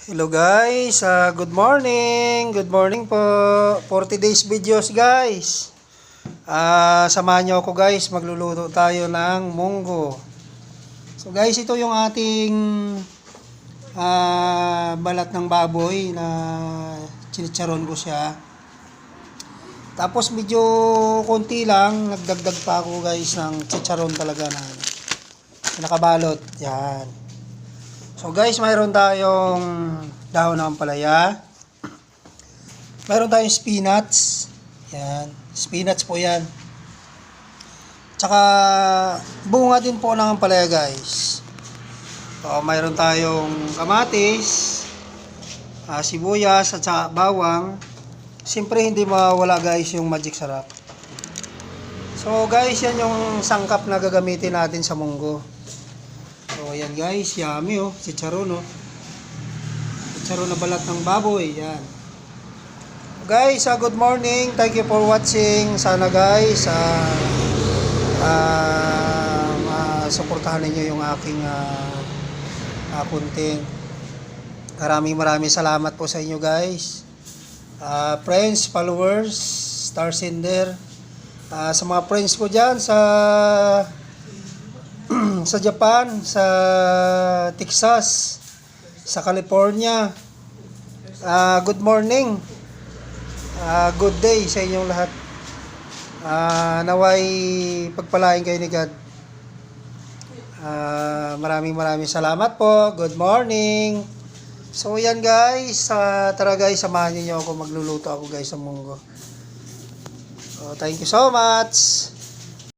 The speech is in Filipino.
Hello guys, good morning. Good morning po. 40 days videos guys. Samahan niyo ako guys, magluluto tayo ng munggo. So guys, ito yung ating balat ng baboy na chinicharon ko siya. Tapos medyo konti lang, nagdagdag pa ako guys ng chicharon talaga na nakabalot. Yan. So guys, mayroon tayong dahon ng ampalaya. Mayroon tayong spinach. Yan, spinach po yan. Tsaka bunga din po ng ampalaya guys. So, mayroon tayong kamatis, sibuyas at saka bawang. Siyempre hindi mawala guys yung magic sarap. So guys, yan yung sangkap na gagamitin natin sa munggo. So, ayan guys, yummy oh, chicharon oh. Chicharon na balat ng baboy, yan. Guys, good morning. Thank you for watching. Sana guys, suportahan niyo yung aking content. Maraming salamat po sa inyo guys. Friends, followers, star sender. Sa mga friends ko dyan sa Japan, sa Texas, sa California. Good morning. Good day sa inyong lahat. Naway pagpalain kayo ni God. Maraming salamat po. Good morning. So yan guys, tara guys, samahan niyo ako, magluluto ako guys sa munggo. So, thank you so much.